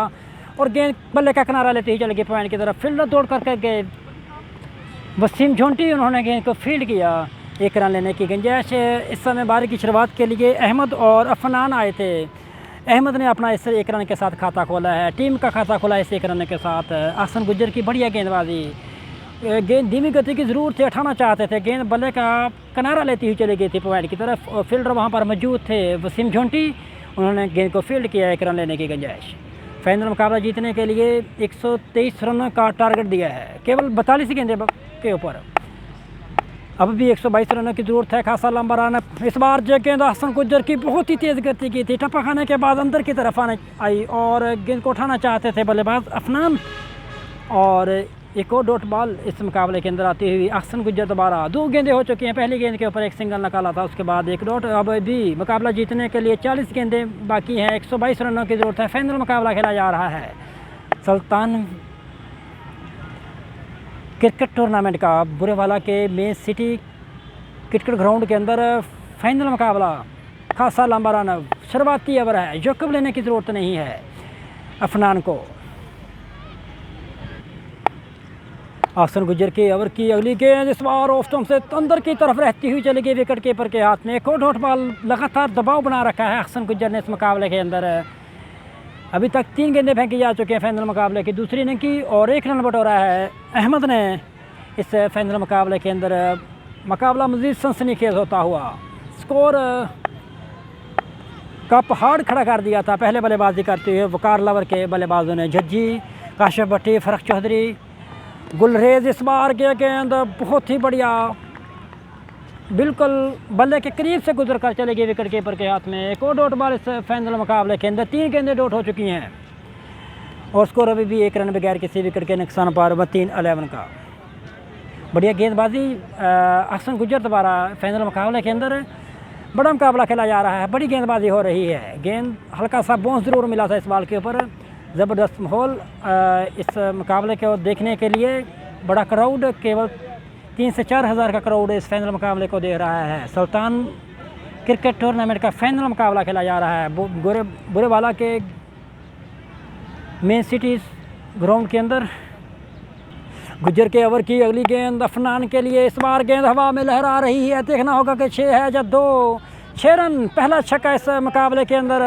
और गेंद बल्ले का किनारा लेते ही चले गए पॉइंट की तरफ। फील्डर दौड़ करके गए वसीम झोंटी, उन्होंने गेंद को फील्ड किया। 1 रन लेने की गुंजाइश। इस समय बारी की शुरुआत के लिए अहमद और अफनान आए थे। अहमद ने अपना इस 1 रन के साथ खाता खोला है, टीम का खाता खोला इस 1 रन के साथ। अहसन गुजर की बढ़िया गेंदबाजी। गेंद धीमी गति की ज़रूरत थे, उठाना चाहते थे, गेंद बल्ले का किनारा लेती हुई चली गई थी पॉइंट की तरफ। और फील्डर वहां पर मौजूद थे वसीम झोंटी, उन्होंने गेंद को फील्ड किया। 1 रन लेने की गुंजाइश। फाइनल मुकाबला जीतने के लिए 123 रनों का टारगेट दिया है, केवल 42 गेंदे के ऊपर। अब भी 122 रनों की ज़रूरत है। खासा लंबा रन। इस बार जो गेंद अहसन गुजर की बहुत ही तेज़ गति की थी, टप्पा खाने के बाद अंदर की तरफ आने आई और गेंद को उठाना चाहते थे बल्लेबाज अफनान। और एक और डॉट बॉल इस मुकाबले के अंदर आती हुई अहसन गुजर दोबारा। 2 गेंदें हो चुकी हैं, पहली गेंद के ऊपर 1 सिंगल निकाला था, उसके बाद 1 डॉट। अब भी मुकाबला जीतने के लिए 40 गेंदें बाकी हैं, 122 रनों की ज़रूरत है। फाइनल मुकाबला खेला जा रहा है सुल्तान क्रिकेट टूर्नामेंट का बुरेवाला के मेन सिटी क्रिकेट ग्राउंड के अंदर फाइनल मुकाबला। खासा लंबा रन, शुरुआती ओवर है, जोकब लेने की ज़रूरत नहीं है अफनान को। अहसन गुजर के ओवर की अगली गेंद इस बार ऑफ स्टंप से अंदर की तरफ रहती हुई चली गई विकेट कीपर के हाथ में। एक और डॉट बॉल। लगातार दबाव बना रखा है अहसन गुजर ने इस मुकाबले के अंदर। अभी तक 3 गेंदें फेंकी जा चुकी हैं फाइनल मुकाबले की दूसरी इनिंग की और 1 रन बटोरा है अहमद ने इस फाइनल मुकाबले के अंदर। मुकाबला मज़ीद सनसनीखेज़ होता हुआ। स्कोर का पहाड़ खड़ा कर दिया था पहले बल्लेबाजी करते हुए वकार लवर के बल्लेबाजों ने। जज्जी, काशिफ भट्टी, फ़र्क चौधरी, गुलरेज। इस बार के गेंद बहुत ही बढ़िया बिल्कुल बल्ले के करीब से गुजर कर चले गए विकेट कीपर के हाथ में। एक और डॉट बॉल इस फाइनल मुकाबले के अंदर, 3 गेंदें डॉट हो चुकी हैं और स्कोर अभी भी 1 रन बगैर किसी विकेट के नुकसान पर मतीन 11 का। बढ़िया गेंदबाजी अहसन गुज्जर दोबारा फाइनल मुकाबले के अंदर बड़ा मुकाबला खेला जा रहा है, बड़ी गेंदबाजी हो रही है। गेंद हल्का सा बाउंस ज़रूर मिला था इस बॉल के ऊपर। ज़बरदस्त माहौल इस मुकाबले को देखने के लिए, बड़ा क्राउड, केवल 3 से 4 हज़ार का क्राउड इस फाइनल मुकाबले को देख रहा है। सुल्तान क्रिकेट टूर्नामेंट का फाइनल मुकाबला खेला जा रहा है बुरेवाला के मेन सिटी ग्राउंड के अंदर। गुज्जर के ओवर की अगली गेंद अफनान के लिए। इस बार गेंद हवा में लहरा रही है, देखना होगा कि 6 है या 2। 6 रन, पहला छक्का इस मुकाबले के अंदर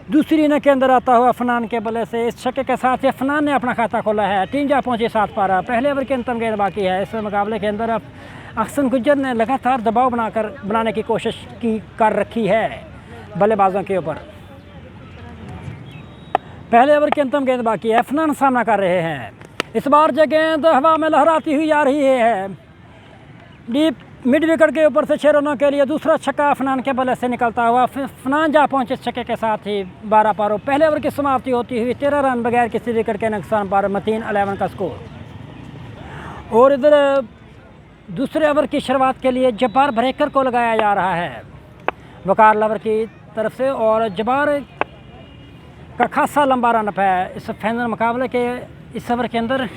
दूसरी इनिंग के अंदर आता हुआ अफनान के बल्ले से। इस छक्के के साथ ही अफनान ने अपना खाता खोला है, 3 जा पहुँचे 7 पारा। पहले ओवर की अंतिम गेंद बाकी है इस मुकाबले के अंदर। अब अहसन गुज्जर ने लगातार दबाव बनाने की कोशिश कर रखी है बल्लेबाजों के ऊपर। पहले ओवर की अंतिम गेंद बाकी है, अफनान सामना कर रहे हैं। इस बार जो गेंद हवा में लहराती हुई आ रही है, डीप मिड विकेट के ऊपर से 6 रनों के लिए दूसरा छक्का अफनान के बल्ले से निकलता हुआ अफनान जा पहुंचे इस छक्के के साथ ही 12 पारों। पहले ओवर की समाप्ति होती हुई 13 रन बगैर किसी विकेट के नुकसान पर मतीन 11 का स्कोर। और इधर दूसरे ओवर की शुरुआत के लिए जब्बार ब्रेकर को लगाया जा रहा है वकार लवर की तरफ से, और जब्बार का खासा लंबा रन अप है इस फाइनल मुकाबले के। इस ओवर के अंदर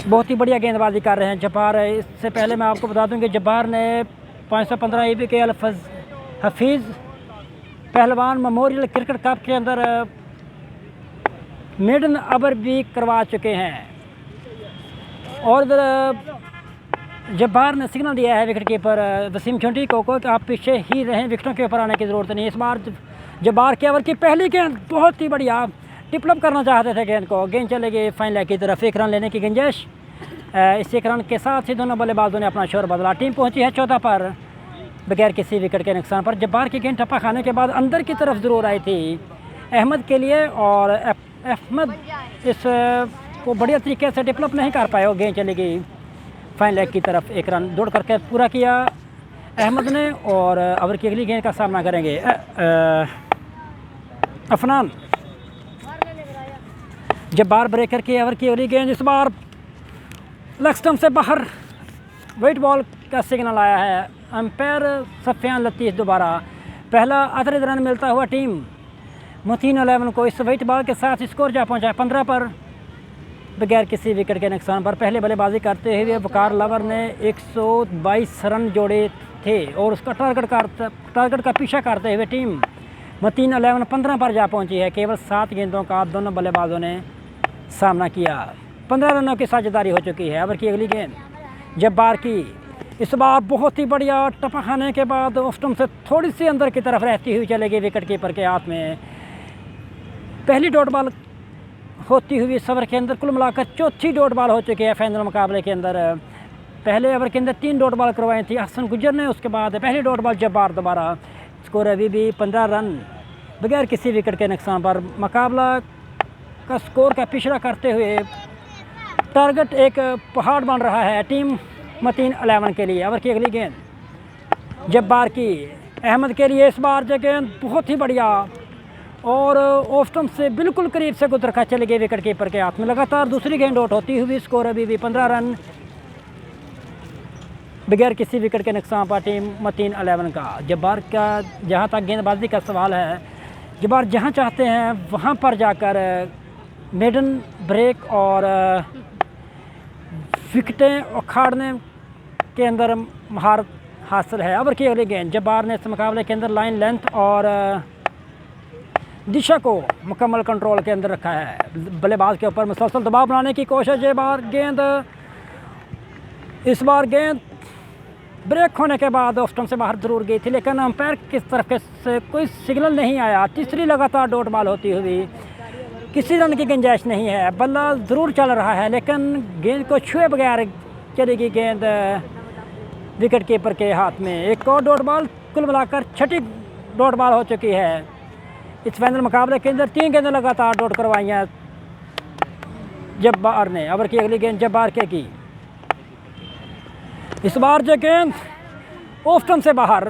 बहुत ही बढ़िया गेंदबाजी कर रहे हैं जब्बार। इससे पहले मैं आपको बता दूं कि जब्बार ने 515 EB के हफीज़ पहलवान मेमोरियल क्रिकेट कप के अंदर मेडन ओवर भी करवा चुके हैं। और इधर जब्बार ने सिग्नल दिया है विकेट कीपर वसीम चुंटी को कि आप पीछे ही रहें, विकेटों के ऊपर आने की ज़रूरत नहीं। इस बार जब्बार के ओवर की पहली गेंद बहुत ही बढ़िया, टिपलप करना चाहते थे गेंद को, गेंद चले गई फाइन लेग की तरफ। 1 रन लेने की गुंजाइश। इस 1 रन के साथ ही दोनों बल्लेबाजों ने अपना शोर बदला। टीम पहुंची है 14 पर बगैर किसी विकेट के नुकसान पर। जब्बार की गेंद टप्पा खाने के बाद अंदर की तरफ ज़रूर आई थी अहमद के लिए, और अहमद इस को बढ़िया तरीके से टिपलप नहीं कर पाए, वो गेंद चली गई फाइन लेग की तरफ। 1 रन दौड़ करके पूरा किया अहमद ने, और ओवर की अगली गेंद का सामना करेंगे अफनान। जब्बार ब्रेकर की ओवर की अगली गेंद, इस बार लेग स्टंप से बाहर वाइट बॉल का सिग्नल आया है। अंपायर सफियान लतीफ़ दोबारा। पहला अतिरिक्त रन मिलता हुआ टीम मतीन 11 को। इस वाइट बॉल के साथ स्कोर जा पहुंचा है 15 पर बगैर किसी विकेट के नुकसान पर। पहले बल्लेबाजी करते हुए वकार लवर ने 122 रन जोड़े थे, और उसका टारगेट का पीछा करते हुए टीम मतीन 11 15 पर जा पहुंची है। केवल 7 गेंदों का दोनों बल्लेबाजों ने सामना किया। 15 रनों की साझेदारी हो चुकी है। ओवर की अगली गेंद जब्बार की। इस बार बहुत ही बढ़िया टप्पा खाने के बाद ऑस्टम से थोड़ी सी अंदर की तरफ रहती हुई चले गई विकेट कीपर के हाथ में। पहली डॉट बॉल होती हुई इस ओवर के अंदर कुल मिलाकर चौथी डॉट बॉल हो चुकी है फाइनल मुकाबले के अंदर। पहले ओवर के अंदर 3 डॉट बॉल करवाई थी अहसन गुज्जर ने, उसके बाद पहली डॉट बॉल जब्बार दोबारा। स्कोर अभी भी 15 रन बगैर किसी विकेट के नुकसान पर। मुकाबला का स्कोर का पिछड़ा करते हुए टारगेट एक पहाड़ बन रहा है टीम मतीन 11 के लिए। ओवर की अगली गेंद जब्बार की अहमद के लिए। इस बार जो गेंद बहुत ही बढ़िया, और ऑफ स्टंप से बिल्कुल करीब से गुजर कर चली गई विकेट कीपर के हाथ में। लगातार दूसरी गेंद आउट होती हुई। स्कोर अभी भी 15 रन बगैर किसी विकेट के नुकसान पर टीम मतीन 11 का। जब्बार का जहाँ तक गेंदबाजी का सवाल है, जब्बार जहाँ चाहते हैं वहाँ पर जाकर मेडन ब्रेक और विकेटें उखाड़ने के अंदर महारत हासिल है। ओवर की अगली गेंद जब्बार ने इस मुकाबले के अंदर लाइन लेंथ और दिशा को मुकम्मल कंट्रोल के अंदर रखा है। बल्लेबाज के ऊपर मुसलसल दबाव बनाने की कोशिश। इस बार गेंद ब्रेक होने के बाद ऑफ स्टंप से बाहर जरूर गई थी, लेकिन अंपायर की तरफ से कोई सिग्नल नहीं आया। तीसरी लगातार डॉट बॉल होती हुई, किसी रन की गुंजाइश नहीं है। बल्ला ज़रूर चल रहा है, लेकिन गेंद को छुए बगैर चलेगी गेंद विकेट कीपर के हाथ में। एक और डॉट बॉल, कुल मिलाकर 6ठी डॉट बॉल हो चुकी है इस फाइनल मुकाबले के अंदर। 3 गेंदें लगातार डॉट करवाई हैं जब्बार ने। ओवर की अगली गेंद जब्बार के की। इस बार जो गेंद ऑफ स्टंप से बाहर।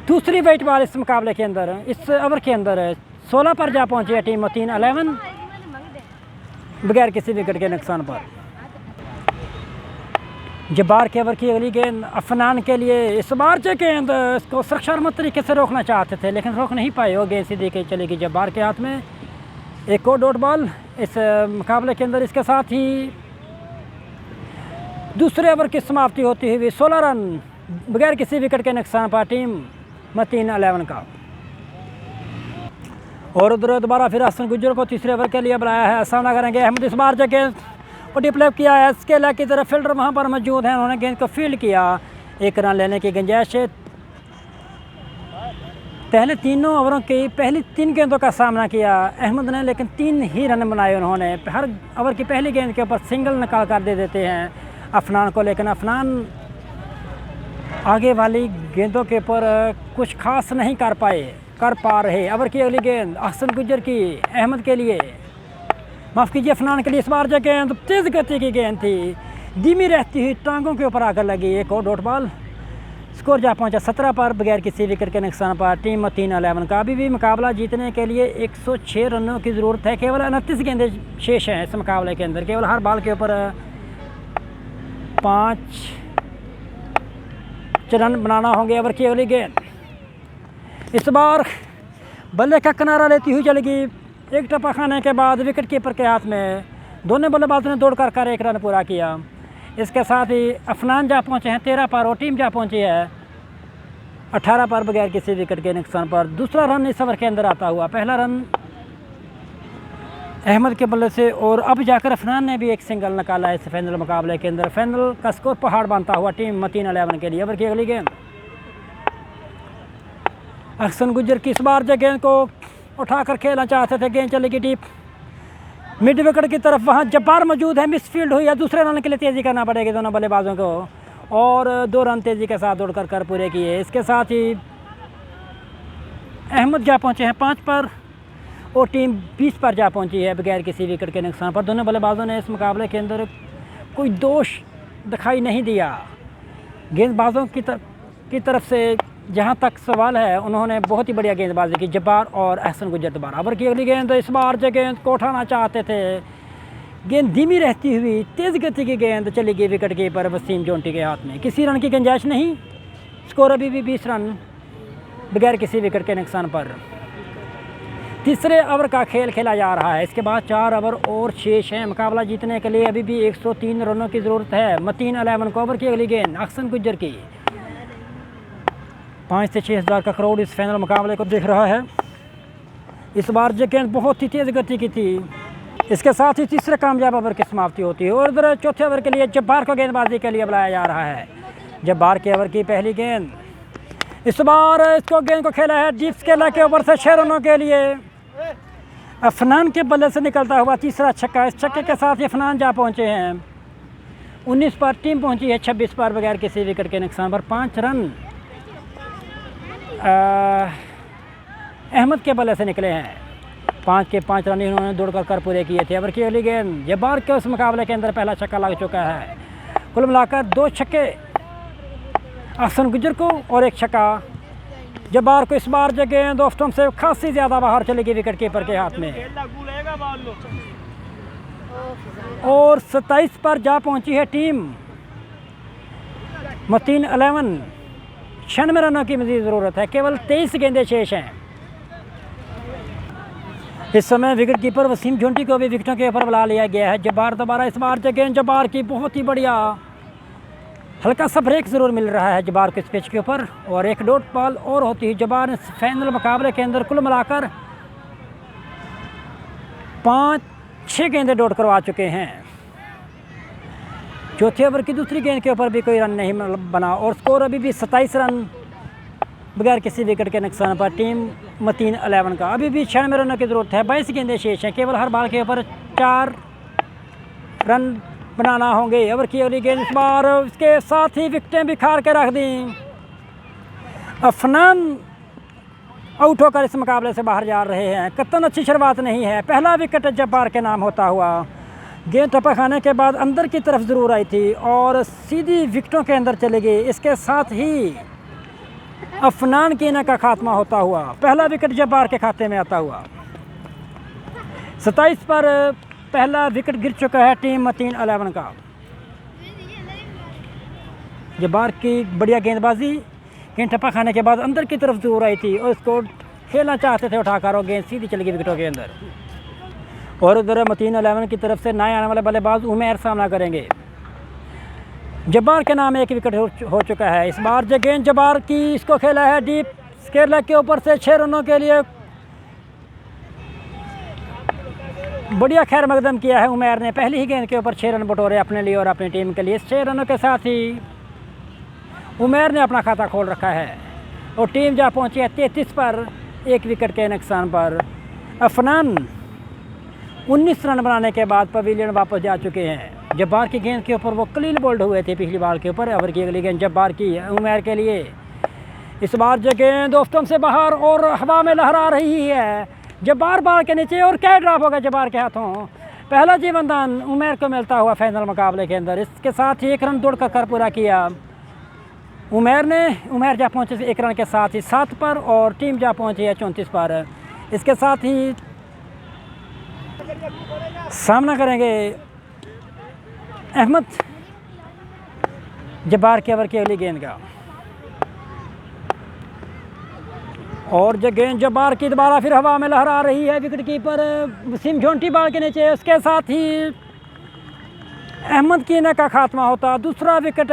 दूसरी वाइट बॉल इस मुकाबले के अंदर, इस ओवर के अंदर 16 पर जा पहुंची है टीम मतीन 11 बगैर किसी विकेट के नुकसान पर। जब्बार के ओवर की अगली गेंद अफनान के लिए। इस बार जो गेंद इसको सुरक्षात्मक तरीके से रोकना चाहते थे लेकिन रोक नहीं पाए, वो गेंद सीधी के चलेगी जब्बार के हाथ में। एक और डॉट बॉल इस मुकाबले के अंदर। इसके साथ ही दूसरे ओवर की समाप्ति होती हुई 16 रन बगैर किसी विकेट के नुकसान पर टीम मतीन 11 का। और उधर दोबारा फिर हसन गुज्जर को तीसरे ओवर के लिए बुलाया है, सामना करेंगे अहमद। इस बार जो गेंद को डिप्लेप किया है, इसके लेग की तरफ फील्डर वहां पर मौजूद है, उन्होंने गेंद को फील्ड किया। एक रन लेने की गुंजाइश है। पहले तीनों ओवरों की पहली 3 गेंदों का सामना किया अहमद ने, लेकिन 3 ही रन बनाए उन्होंने। हर ओवर की पहली गेंद के ऊपर सिंगल निकाल कर दे देते हैं अफनान को, लेकिन अफनान आगे वाली गेंदों के ऊपर कुछ खास नहीं कर पा रहे। ओवर की अगली गेंद हसन गुज्जर की अहमद के लिए, माफ़ कीजिए अफनान के लिए। इस बार जो गेंद तेज़ गति की गेंद थी, धीमी रहती हुई टांगों के ऊपर आकर लगी। एक और डॉट बॉल। स्कोर जा पहुंचा 17 पर बगैर किसी विकेट के नुकसान पर टीम मतीन 11 का। अभी भी मुकाबला जीतने के लिए 106 रनों की ज़रूरत है। केवल 29 गेंदें शेष हैं इस मुकाबले के अंदर। केवल हर बॉल के ऊपर 5 रन बनाना होंगे। ओवर की अगली गेंद इस बार बल्ले का किनारा लेती हुई चलेगी। एक टप्पा खाने के बाद विकेट कीपर के हाथ में। दोनों बल्लेबाजों ने दौड़ कर 1 रन पूरा किया। इसके साथ ही अफनान जा पहुंचे हैं 13 पर और टीम जा पहुंची है 18 पर बगैर किसी विकेट के नुकसान पर। दूसरा रन इस ओवर के अंदर आता हुआ। पहला रन अहमद के बल्ले से और अब जाकर अफनान ने भी एक सिंगल निकाला इस फाइनल मुकाबले के अंदर। फाइनल का स्कोर पहाड़ बनता हुआ टीम मतीन 11 के लिए। ओवर की अगली गेंद हसन गुज्जर की। इस बार जो गेंद को उठाकर खेलना चाहते थे, गेंद चलेगी डीप मिड विकेट की तरफ। वहां जब्बार मौजूद है, मिस फील्ड हुई है। दूसरे रन के लिए तेज़ी करना पड़ेगी दोनों बल्लेबाजों को और 2 रन तेज़ी के साथ दौड़ कर पूरे किए। इसके साथ ही अहमद जा पहुंचे हैं 5 पर और टीम 20 पर जा पहुंची है बगैर किसी विकेट के नुकसान पर। दोनों बल्लेबाजों ने इस मुकाबले के अंदर कोई दोष दिखाई नहीं दिया। गेंदबाजों की तरफ से जहां तक सवाल है, उन्होंने बहुत ही बढ़िया गेंदबाजी की जब्बार और अहसन गुज्जर दोबारा। ओवर की अगली गेंद इस बार जो गेंद को उठाना चाहते थे, गेंद धीमी रहती हुई तेज़ गति की गेंद चली गई विकेट कीपर वसीम जोंटी के हाथ में। किसी रन की गुंजाइश नहीं। स्कोर अभी भी 20 रन बगैर किसी विकेट के नुकसान पर। तीसरे ओवर का खेल खेला जा रहा है। इसके बाद 4 ओवर और शेष हैं। मुकाबला जीतने के लिए अभी भी 103 रनों की ज़रूरत है मतीन 11 को। ओवर की अगली गेंद अहसन गुज्जर की। 5 से 6 हज़ार का क्राउड इस फाइनल मुकाबले को देख रहा है। इस बार जो गेंद बहुत ही तेज़ गति की थी। इसके साथ ही तीसरे कामयाब ओवर की समाप्ति होती है और इधर चौथे ओवर के लिए जब्बार को गेंदबाजी के लिए बुलाया जा रहा है। जब्बार के ओवर की पहली गेंद। इस बार इसको गेंद को खेला है डीप स्केलर के ऊपर से 6 रनों के लिए। अफनान के बल्ले से निकलता हुआ तीसरा छक्का। इस छक्के के साथ ही अफनान जा पहुँचे हैं 19 पर। टीम पहुँची है 26 पर बगैर किसी विकेट के नुकसान पर। 5 रन अहमद के बल्ले से निकले हैं। 5 के 5 रन इन्होंने दौड़ कर पूरे किए थे। ओवर की अगली गेंद जब्बार के उस मुकाबले के अंदर पहला छक्का लग चुका है। कुल मिलाकर 2 छक्के अहसन गुज्जर को और 1 छक्का जब्बार को। इस बार जो गेंद ऑफ स्टंप से खासी ज़्यादा बाहर चलेगी विकेट कीपर के हाथ में और 27 पर जा पहुंची है टीम मतीन 11। 96 रनों की मज़ीद ज़रूरत है। केवल 23 गेंदें शेष हैं। इस समय विकेट कीपर वसीम जोंटी को भी विकेटों के ऊपर बुला लिया गया है। जब्बार दोबारा। इस बार जो गेंद जब्बार की बहुत ही बढ़िया, हल्का सा ब्रेक ज़रूर मिल रहा है जब्बार के इस पिच के ऊपर और 1 डॉट बॉल और होती है। जब्बार इस फाइनल मुकाबले के अंदर कुल मिलाकर 5-6 गेंदें डॉट करवा चुके हैं। चौथे ओवर की दूसरी गेंद के ऊपर भी कोई रन नहीं बना और स्कोर अभी भी 27 रन बगैर किसी विकेट के नुकसान पर टीम मतीन 11 का। अभी भी 96 रनों की ज़रूरत है। 22 गेंदें शेष हैं। केवल हर बॉल के ऊपर 4 रन बनाना होंगे। ओवर की अगली गेंद। इस बार इसके साथ ही विकेटें बिखार के रख दी। अफनान आउट होकर इस मुकाबले से बाहर जा रहे हैं। कतन अच्छी शुरुआत नहीं है। पहला विकेट जब्बार के नाम होता हुआ गेंद टप्पा खाने के बाद अंदर की तरफ ज़रूर आई थी और सीधी विकेटों के अंदर चली गई। इसके साथ ही अफनान कीना का खात्मा होता हुआ पहला विकेट जब्बार के खाते में आता हुआ। 27 पर पहला विकेट गिर चुका है टीम मतीन 11 का। जब्बार की बढ़िया गेंदबाजी, गेंद टप्पा खाने के बाद अंदर की तरफ ज़रूर आई थी और इसको खेलना चाहते थे उठाकर और गेंद सीधी चली गई विकेटों के अंदर। और उधर मतीन 11 की तरफ से नए आने वाले बल्लेबाज उमैर सामना करेंगे। जब्बार के नाम एक विकेट हो चुका है। इस बार जो गेंद जब्बार की इसको खेला है डीप स्क्वायर लेग के ऊपर से 6 रनों के लिए बढ़िया खैर मकदम किया है उमैर ने। पहली ही गेंद के ऊपर 6 रन बटोरे अपने लिए और अपनी टीम के लिए। 6 रनों के साथ ही उमैर ने अपना खाता खोल रखा है और टीम जा पहुंची है 33 पर 1 विकेट के नुकसान पर। अफनान 19 रन बनाने के बाद पवेलियन वापस जा चुके हैं। जब्बार की गेंद के ऊपर वो क्लीन बोल्ड हुए थे पिछली बार के ऊपर। ओवर की अगली गेंद जब्बार की उमैर के लिए। इस बार जो गेंद दोस्तों से बाहर और हवा में लहरा रही है। जब्बार बाल के नीचे और क्या ड्रॉप होगा जब्बार के हाथों। पहला जीवनदान उमैर को मिलता हुआ फाइनल मुकाबले के अंदर। इसके साथ ही 1 रन दौड़ कर पूरा किया उमैर जा पहुँचे 1 रन के साथ ही 7 पर और टीम जा पहुँची है 34 पर। इसके साथ ही सामना करेंगे अहमद जब्बार के ओवर की अगली गेंद का। और जो गेंद जब्बार की दोबारा फिर हवा में लहरा रही है। विकेट कीपर वसीम झोंटी बाल के नीचे। उसके साथ ही अहमद कीना का खात्मा होता। दूसरा विकेट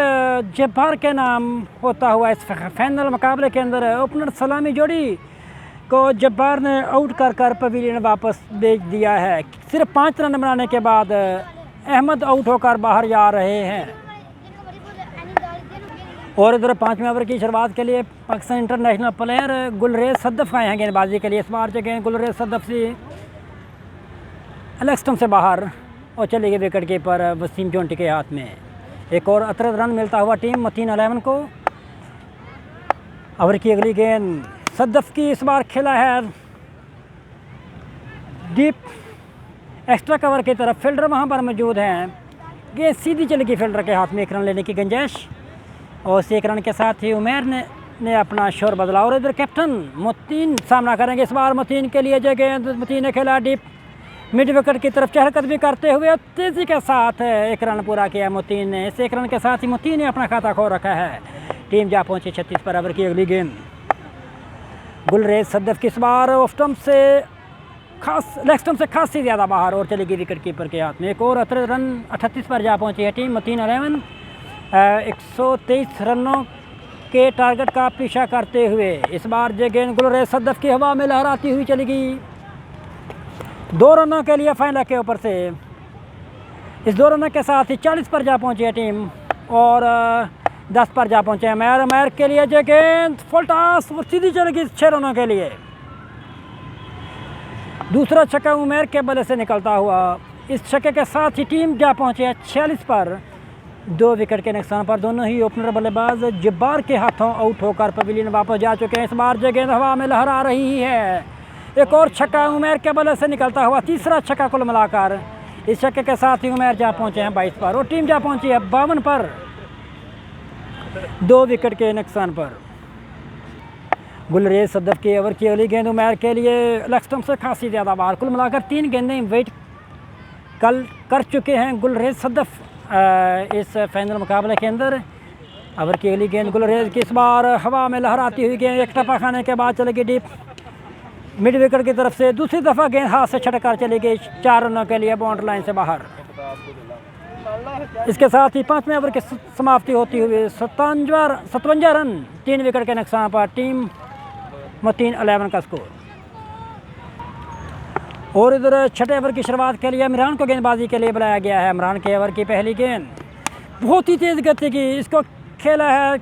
जब्बार के नाम होता हुआ इस फाइनल मुकाबले के अंदर। ओपनर सलामी जोड़ी को जब्बार ने आउट कर पवेलियन वापस भेज दिया है। सिर्फ 5 रन बनाने के बाद अहमद आउट होकर बाहर जा रहे हैं। और इधर 5वें ओवर की शुरुआत के लिए पाकिस्तान इंटरनेशनल प्लेयर गुलरेज सद्दफ आए हैं गेंदबाजी के लिए। इस बार जो गेंद गुलरेज सद्दफ से लेग स्टंप से बाहर और चली गई विकेट कीपर वसीम झोंटी के हाथ में। एक और अतिरिक्त रन मिलता हुआ टीम मतीन 11 को। ओवर की अगली गेंद सद्दफ की इस बार खेला है डीप एक्स्ट्रा कवर की तरफ। फील्डर वहां पर मौजूद हैं। गेंद सीधी चली गई फील्डर के हाथ में। 1 रन लेने की गुंजाइश और उस 1 रन के साथ ही उमैर ने अपना शोर बदला। और इधर कैप्टन मतीन सामना करेंगे। इस बार मतीन के लिए जो गेंद मतीन ने खेला डीप मिड विकेट की तरफ चहलकदमी करते हुए तेज़ी के साथ 1 रन पूरा किया मतीन ने। इस 1 रन के साथ ही मतीन ने अपना खाता खो रखा है। टीम जा पहुंची 36 पर। ओवर की अगली गेंद गुलरेज सद्दफ की इस बार ऑफ स्टंप से लेग स्टंप से खासी ज़्यादा बाहर और चली गई विकेट कीपर के हाथ में। एक और अतिरिक्त रन 38 पर जा पहुंची है टीम मतीन 11। 123 रनों के टारगेट का पीछा करते हुए इस बार जो गेंद गुलरेज सद्दफ की हवा में लहराती हुई चली गई 2 रनों के लिए फाइनल के ऊपर से। इस 2 रनों के साथ ही 40 पर जा पहुंची है टीम और 10 पर जा पहुंचे हैं मैर के लिए जो गेंद फुल टॉस और सीधी चली गई 6 रनों के लिए। दूसरा छक्का उमैर के बल्ले से निकलता हुआ। इस छक्के के साथ ही टीम जा पहुंची है 46 पर 2 विकेट के नुकसान पर। दोनों ही ओपनर बल्लेबाज जब्बार के हाथों आउट होकर पवेलियन वापस जा चुके हैं। इस बार जो गेंद हवा में लहरा रही है। एक और छक्का उमैर के बल्ले से निकलता हुआ। तीसरा छक्का कुल मिलाकर इस छक्के के साथ ही उमैर जा पहुंचे हैं 22 पर और टीम जा पहुंची है 52 पर 2 विकेट के नुकसान पर। गुलरेज सद्दफ के ओवर की अगली गेंद उमैर के लिए लेग स्टंप से खासी ज़्यादा बाहर। कुल मिलाकर 3 गेंदें वेट कल कर चुके हैं गुलरेज सद्दफ इस फाइनल मुकाबले के अंदर। ओवर की अगली गेंद गुलरेज की इस बार हवा में लहराती हुई गेंद 1 टप्पा खाने के बाद चलेगी डीप मिड विकेट की तरफ से। दूसरी दफ़ा गेंद हाथ से छटकर चली गई 4 रनों के लिए बाउंड्री लाइन से बाहर। इसके साथ ही 5वें ओवर की समाप्ति होती हुई 57 रन 3 विकेट के नुकसान पर टीम मतीन 11 का स्कोर। और इधर 6ठे ओवर की शुरुआत के लिए इमरान को गेंदबाजी के लिए बुलाया गया है। इमरान के ओवर की पहली गेंद बहुत ही तेज़ गति की। इसको खेला है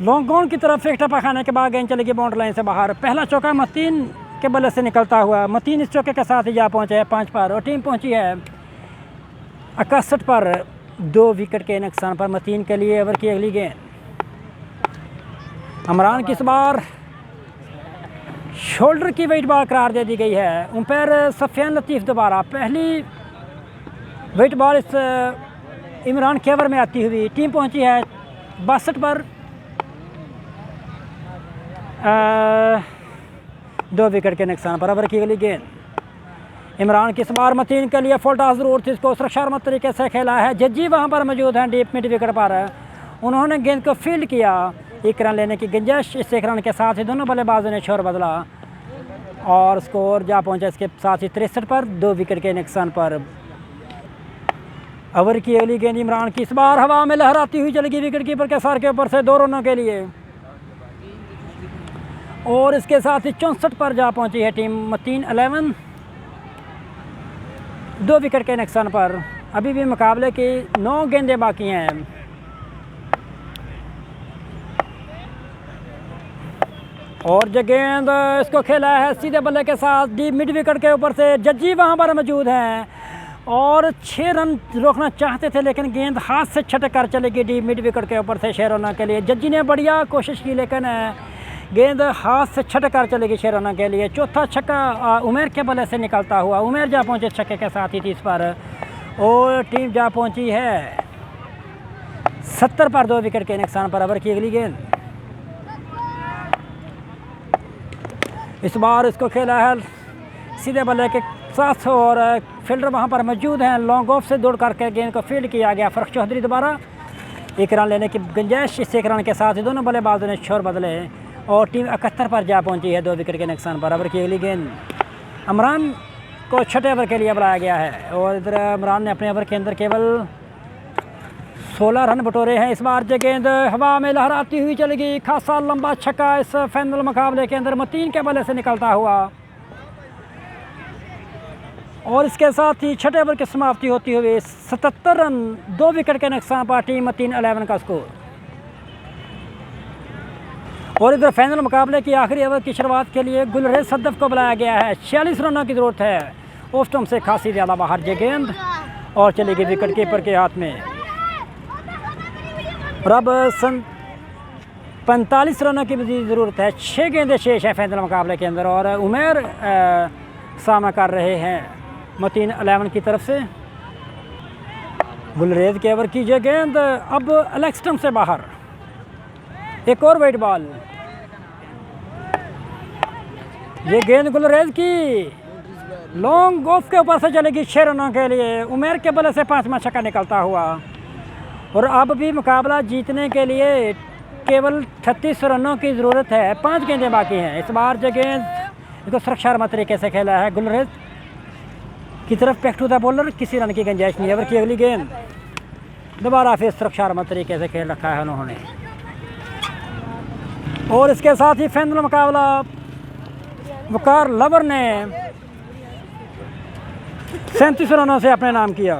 लॉन्ग ऑन की तरफ। 1 टप्पा खाने के बाद गेंद चलेगी बाउंड्री लाइन से बाहर। पहला चौका मतीन के बल्ले से निकलता हुआ। मतीन इस चौके के साथ ही जा पहुँचे हैं 5 पर और टीम पहुँची है 61 पर 2 विकेट के नुकसान पर। मतीन के लिए ओवर की अगली गेंद इमरान की इस बार शोल्डर की वेट बॉल करार दे दी गई है। अंपायर सफियान लतीफ़ दोबारा पहली वेट बॉल इस इमरान केवर में आती हुई टीम पहुंची है 62 पर। 2 विकेट के नुकसान पर। ओवर की अगली गेंद इमरान की इस बार मतीन के लिए फुल टॉस ज़रूर थी, इसको सुरक्षात्मक तरीके से खेला है। जज्जी वहां पर मौजूद हैं डीप मिड विकेट पर, उन्होंने गेंद को फील्ड किया। 1 रन लेने की गुंजाइश, इस 1 रन के साथ ही दोनों बल्लेबाजों ने छोर बदला और स्कोर जा पहुंचा इसके साथ ही 63 पर 2 विकेट के नुकसान पर। ओवर की अगली गेंद इमरान की इस बार हवा में लहराती हुई चलेगी विकेट कीपर के सर के ऊपर से 2 रनों के लिए और इसके साथ ही 64 पर जा पहुंची है टीम मतीन 11 2 विकेट के नुकसान पर। अभी भी मुकाबले की 9 गेंदें बाकी हैं। और जो गेंद इसको खेला है सीधे बल्ले के साथ डीप मिड विकेट के ऊपर से। जज्जी वहां पर मौजूद हैं और 6 रन रोकना चाहते थे, लेकिन गेंद हाथ से छटक कर चलेगी डीप मिड विकेट के ऊपर से 6 रनों के लिए। जज्जी ने बढ़िया कोशिश की, लेकिन गेंद हाथ से छटक कर चलेगी 6 रनों के लिए। चौथा छक्का उमेर के बल्ले से निकलता हुआ, उमेर जा पहुंचे छक्के के साथ ही 30 पर और टीम जा पहुंची है 70 पर 2 विकेट के नुकसान पर। ओवर की अगली गेंद इस बार इसको खेला है सीधे बल्ले के साथ और फील्डर वहां पर मौजूद हैं। लॉन्ग ऑफ से दौड़ करके गेंद को फील्ड किया गया। फर्क चौधरी दोबारा 1 रन लेने की गुंजाइश, इस 1 रन के साथ ही दोनों बल्लेबाजों ने छोर बदले और टीम 71 पर जा पहुंची है 2 विकेट के नुकसान पर। ओवर की अगली गेंद इमरान को छठे ओवर के लिए बुलाया गया है और इधर इमरान ने अपने ओवर के अंदर केवल 16 रन बटोरे हैं। इस बार जो गेंद हवा में लहराती हुई चलेगी, खासा लंबा छक्का इस फाइनल मुकाबले के अंदर मतीन के बल्ले से निकलता हुआ और इसके साथ ही छठे ओवर की समाप्ति होती हुई 77 रन 2 विकेट के नुकसान पर टीम मतीन 11 का स्कोर। और इधर फाइनल मुकाबले की आखिरी ओवर की शुरुआत के लिए गुलरेज सद्दफ को बुलाया गया है। 46 रनों की ज़रूरत है, ओस्टम से खासी ज़्यादा बाहर जो गेंद और चलेगी विकेट कीपर के हाथ में। और अब 45 रनों की मज़ीद ज़रूरत है। 6 गेंदें शेष है फाइनल मुकाबले के अंदर और उमेर सामना कर रहे हैं मतीन 11 की तरफ से। गुलरेज के ओवर की जो गेंद अब एलेक्सटम से बाहर, एक और वाइड बॉल। ये गेंद गुलरेज की लॉन्ग ऑफ के ऊपर से चलेगी 6 रनों के लिए। उमेर के बल्ले से 5वां छक्का निकलता हुआ और अब भी मुकाबला जीतने के लिए केवल 36 रनों की ज़रूरत है। 5 गेंदें बाकी हैं। इस बार जो गेंद इसको सुरक्षात्मक तरीके से खेला है गुलरेज की तरफ, बैक टू द बॉलर, किसी रन की गुंजाइश नहीं है। ओवर की अगली गेंद दोबारा फिर सुरक्षात्मक तरीके से खेल रखा है उन्होंने और इसके साथ ही फाइनल मुकाबला वकार लवर ने 37 रनों से अपने नाम किया।